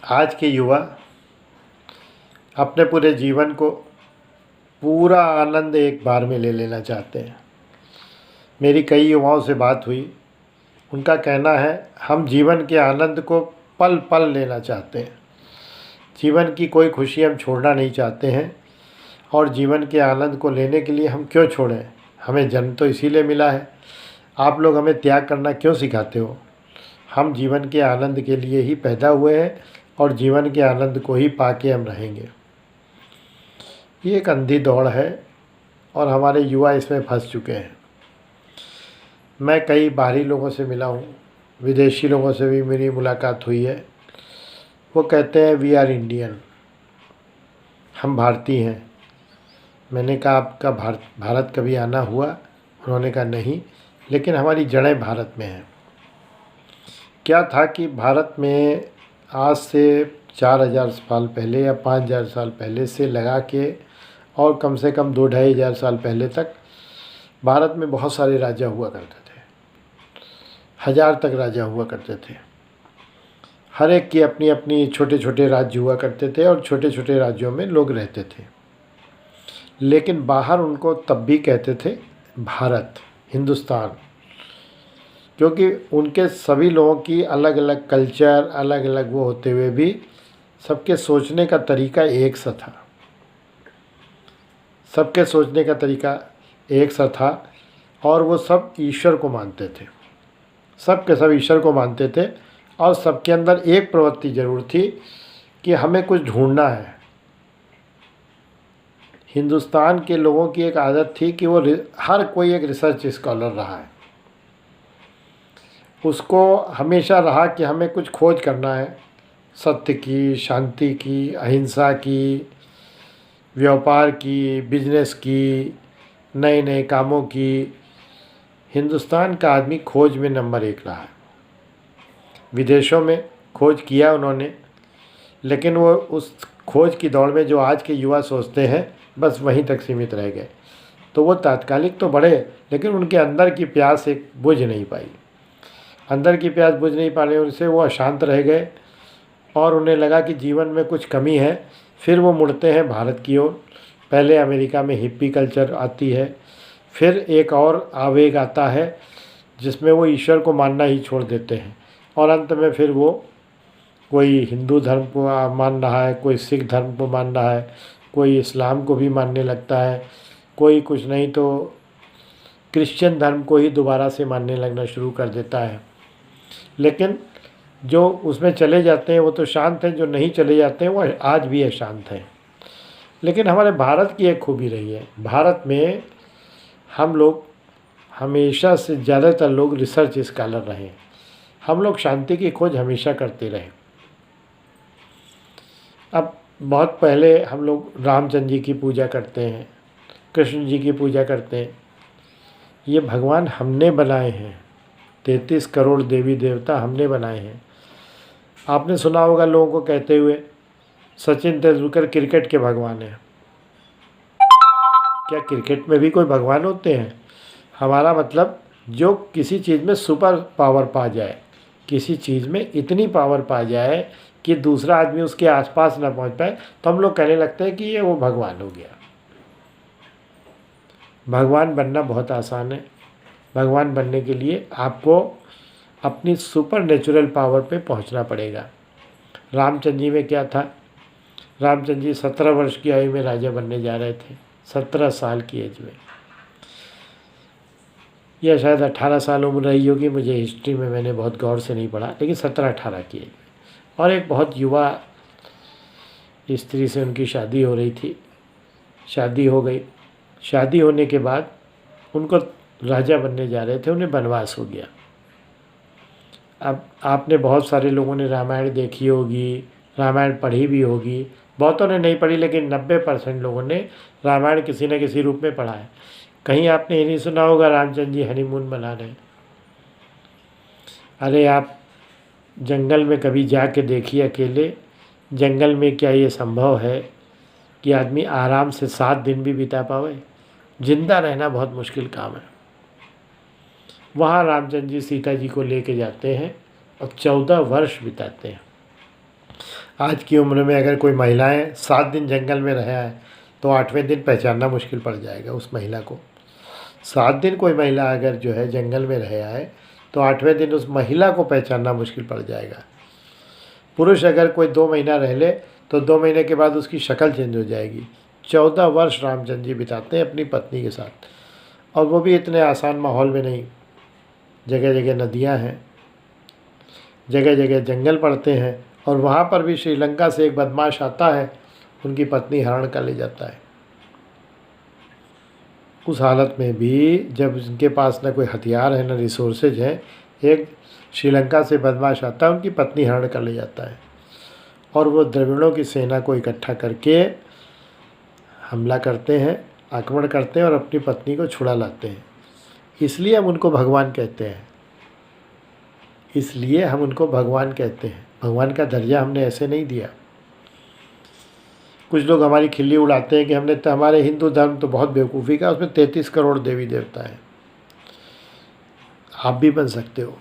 आज के युवा अपने पूरे जीवन को पूरा आनंद एक बार में ले लेना चाहते हैं। मेरी कई युवाओं से बात हुई, उनका कहना है हम जीवन के आनंद को पल पल लेना चाहते हैं। जीवन की कोई खुशी हम छोड़ना नहीं चाहते हैं और जीवन के आनंद को लेने के लिए हम क्यों छोड़ें? हमें जन्म तो इसीलिए मिला है। आप लोग हमें त्याग करना क्यों सिखाते हो? हम जीवन के आनंद के लिए ही पैदा हुए हैं और जीवन के आनंद को ही पाके हम रहेंगे। ये एक अंधी दौड़ है और हमारे युवा इसमें फंस चुके हैं। मैं कई बाहरी लोगों से मिला हूँ, विदेशी लोगों से भी मेरी मुलाकात हुई है। वो कहते हैं वी आर इंडियन, हम भारतीय हैं। मैंने कहा आपका भारत कभी आना हुआ? उन्होंने कहा नहीं, लेकिन हमारी जड़ें भारत में हैं। क्या था कि भारत में आज से 4000 साल पहले या 5000 साल पहले से लगा के और कम से कम 2-2.5 हज़ार साल पहले तक भारत में बहुत सारे राजा हुआ करते थे। 1000 तक राजा हुआ करते थे। हर एक की अपनी अपनी छोटे छोटे राज्य हुआ करते थे और छोटे छोटे राज्यों में लोग रहते थे। लेकिन बाहर उनको तब भी कहते थे भारत, हिंदुस्तान, क्योंकि उनके सभी लोगों की अलग अलग कल्चर, अलग अलग वो होते हुए भी सबके सोचने का तरीका एक सा था। सबके सोचने का तरीका एक सा था और वो सब ईश्वर को मानते थे। सब के सब ईश्वर को मानते थे और सबके अंदर एक प्रवृत्ति ज़रूर थी कि हमें कुछ ढूंढना है। हिंदुस्तान के लोगों की एक आदत थी कि वो हर कोई एक रिसर्च स्कॉलर रहा है। उसको हमेशा रहा कि हमें कुछ खोज करना है, सत्य की, शांति की, अहिंसा की, व्यापार की, बिजनेस की, नए नए कामों की। हिंदुस्तान का आदमी खोज में नंबर 1 रहा है। विदेशों में खोज किया उन्होंने, लेकिन वो उस खोज की दौड़ में जो आज के युवा सोचते हैं बस वहीं तक सीमित रह गए। तो वो तात्कालिक तो बढ़े, लेकिन उनके अंदर की प्यास एक बुझ नहीं पाई। अंदर की प्यास बुझ नहीं पाने उनसे वो अशांत रह गए और उन्हें लगा कि जीवन में कुछ कमी है। फिर वो मुड़ते हैं भारत की ओर। पहले अमेरिका में हिप्पी कल्चर आती है, फिर एक और आवेग आता है जिसमें वो ईश्वर को मानना ही छोड़ देते हैं और अंत में फिर वो कोई हिंदू धर्म को मान रहा है, कोई सिख धर्म को मान रहा है, कोई इस्लाम को भी मानने लगता है, कोई कुछ नहीं तो क्रिश्चियन धर्म को ही दोबारा से मानने लगना शुरू कर देता है। लेकिन जो उसमें चले जाते हैं वो तो शांत हैं, जो नहीं चले जाते हैं वो आज भी अशांत हैं। लेकिन हमारे भारत की एक खूबी रही है, भारत में हम लोग हमेशा से ज़्यादातर लोग रिसर्च स्कॉलर रहे। हम लोग शांति की खोज हमेशा करते रहे। अब बहुत पहले हम लोग रामचंद्र जी की पूजा करते हैं, कृष्ण जी की पूजा करते हैं। ये भगवान हमने बनाए हैं। 33 करोड़ देवी देवता हमने बनाए हैं। आपने सुना होगा लोगों को कहते हुए सचिन तेंदुलकर क्रिकेट के भगवान हैं। क्या क्रिकेट में भी कोई भगवान होते हैं? हमारा मतलब जो किसी चीज़ में सुपर पावर पा जाए, किसी चीज़ में इतनी पावर पा जाए कि दूसरा आदमी उसके आसपास ना पहुंच पाए, तो हम लोग कहने लगते हैं कि ये वो भगवान हो गया। भगवान बनना बहुत आसान है। भगवान बनने के लिए आपको अपनी सुपर नेचुरल पावर पे पहुंचना पड़ेगा। रामचंद्र जी में क्या था? रामचंद्र जी 17 वर्ष की आयु में राजा बनने जा रहे थे, 17 साल की एज में, या शायद 18 साल उम्र रही होगी, मुझे हिस्ट्री में मैंने बहुत गौर से नहीं पढ़ा, लेकिन 17-18 की एज में। और एक बहुत युवा स्त्री से उनकी शादी हो रही थी। शादी हो गई। शादी होने के बाद उनको राजा बनने जा रहे थे, उन्हें वनवास हो गया। अब आपने बहुत सारे लोगों ने रामायण देखी होगी, रामायण पढ़ी भी होगी, बहुतों ने नहीं पढ़ी, लेकिन 90% लोगों ने रामायण किसी न किसी रूप में पढ़ा है। कहीं आपने ये नहीं सुना होगा रामचंद्र जी हनीमून मना रहे हैं। अरे आप जंगल में कभी जाके देखिए अकेले, जंगल में क्या ये संभव है कि आदमी आराम से 7 दिन भी बिता पावे? जिंदा रहना बहुत मुश्किल काम है। वहाँ रामचंद्र जी सीता जी को लेके जाते हैं और 14 वर्ष बिताते हैं। आज की उम्र में अगर कोई महिलाएं 7 दिन जंगल में रहा है तो 8वें दिन पहचानना मुश्किल पड़ जाएगा उस महिला को। 7 दिन कोई महिला अगर जो है जंगल में रहा है तो 8वें दिन उस महिला को पहचानना मुश्किल पड़ जाएगा। पुरुष अगर कोई 2 महीना रह ले तो 2 महीने के बाद उसकी शक्ल चेंज हो जाएगी। 14 वर्ष रामचंद्र जी बिताते हैं अपनी पत्नी के साथ, और वो भी इतने आसान माहौल में नहीं। जगह जगह नदियाँ हैं, जगह जगह जंगल पड़ते हैं, और वहाँ पर भी श्रीलंका से एक बदमाश आता है, उनकी पत्नी हरण कर ले जाता है। उस हालत में भी जब उनके पास न कोई हथियार है न रिसोर्सेज हैं, एक श्रीलंका से बदमाश आता है, उनकी पत्नी हरण कर ले जाता है, और वो द्रविड़ों की सेना को इकट्ठा करके हमला करते हैं, आक्रमण करते हैं और अपनी पत्नी को छुड़ा लाते हैं। इसलिए हम उनको भगवान कहते हैं, इसलिए हम उनको भगवान कहते हैं। भगवान का दर्जा हमने ऐसे नहीं दिया। कुछ लोग हमारी खिल्ली उड़ाते हैं कि हमने तो, हमारे हिंदू धर्म तो बहुत बेवकूफ़ी का, उसमें 33 करोड़ देवी देवता हैं। आप भी बन सकते हो।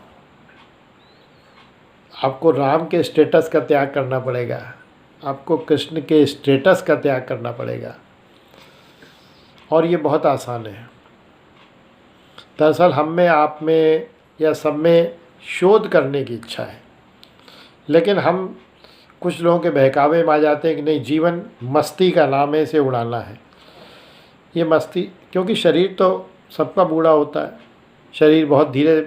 आपको राम के स्टेटस का त्याग करना पड़ेगा, आपको कृष्ण के स्टेटस का त्याग करना पड़ेगा, और ये बहुत आसान है। दरअसल हम में, आप में या सब में शोध करने की इच्छा है, लेकिन हम कुछ लोगों के बहकावे में आ जाते हैं कि नहीं, जीवन मस्ती का नाम है, इसे उड़ाना है। ये मस्ती, क्योंकि शरीर तो सबका बूढ़ा होता है, शरीर बहुत धीरे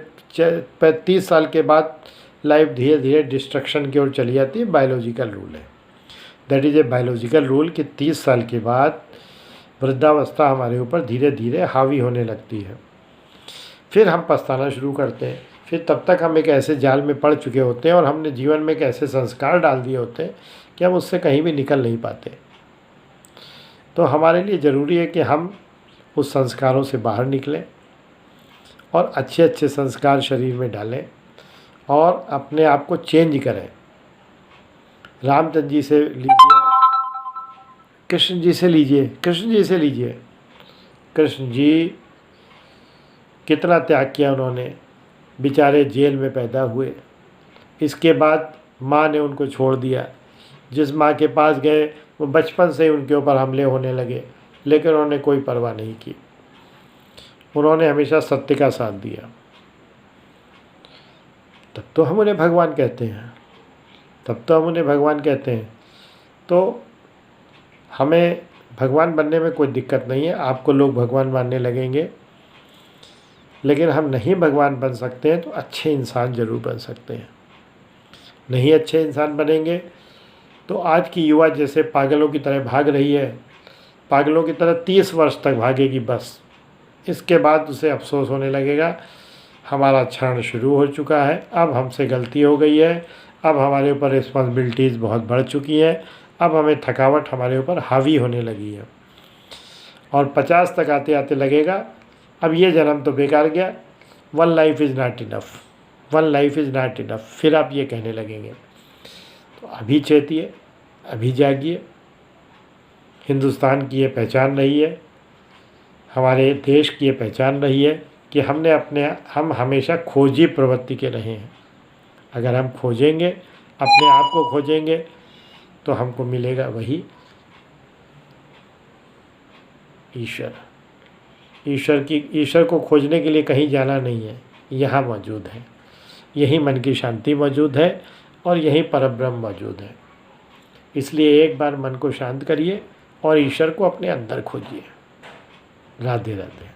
30 साल के बाद लाइफ धीरे धीरे डिस्ट्रक्शन की ओर चली जाती है। बायोलॉजिकल रूल है, that is a biological rule कि 30 साल के बाद वृद्धावस्था हमारे ऊपर धीरे धीरे हावी होने लगती है। फिर हम पछताना शुरू करते हैं। फिर तब तक हम एक ऐसे जाल में पड़ चुके होते हैं और हमने जीवन में एक ऐसे संस्कार डाल दिए होते हैं कि हम उससे कहीं भी निकल नहीं पाते। तो हमारे लिए ज़रूरी है कि हम उस संस्कारों से बाहर निकलें और अच्छे अच्छे संस्कार शरीर में डालें और अपने आप को चेंज करें। रामचंद्र जी से लीजिए, कृष्ण जी से लीजिए, कृष्ण जी से लीजिए। कृष्ण जी कितना त्याग किया उन्होंने, बेचारे जेल में पैदा हुए, इसके बाद माँ ने उनको छोड़ दिया। जिस माँ के पास गए वो बचपन से ही उनके ऊपर हमले होने लगे, लेकिन उन्होंने कोई परवाह नहीं की। उन्होंने हमेशा सत्य का साथ दिया। तब तो हम उन्हें भगवान कहते हैं, तब तो हम उन्हें भगवान कहते हैं। तो हमें भगवान बनने में कोई दिक्कत नहीं है। आपको लोग भगवान मानने लगेंगे, लेकिन हम नहीं भगवान बन सकते हैं तो अच्छे इंसान ज़रूर बन सकते हैं। नहीं अच्छे इंसान बनेंगे तो आज की युवा जैसे पागलों की तरह भाग रही है, पागलों की तरह 30 वर्ष तक भागेगी बस। इसके बाद उसे अफसोस होने लगेगा, हमारा क्षण शुरू हो चुका है, अब हमसे गलती हो गई है, अब हमारे ऊपर रिस्पॉन्सिबिलिटीज़ बहुत बढ़ चुकी है, अब हमें थकावट हमारे ऊपर हावी होने लगी है। और 50 तक आते आते लगेगा अब ये जन्म तो बेकार गया, 1 life is not enough, 1 life is not enough, फिर आप ये कहने लगेंगे। तो अभी चेतिए, अभी जागिए। हिंदुस्तान की ये पहचान रही है, हमारे देश की ये पहचान रही है कि हम हमेशा खोजी प्रवृत्ति के रहे हैं। अगर हम खोजेंगे, अपने आप को खोजेंगे, तो हमको मिलेगा वही ईश्वर। ईश्वर को खोजने के लिए कहीं जाना नहीं है, यहाँ मौजूद है। यहीं मन की शांति मौजूद है और यहीं परब्रह्म मौजूद है। इसलिए एक बार मन को शांत करिए और ईश्वर को अपने अंदर खोजिए। राधे राधे।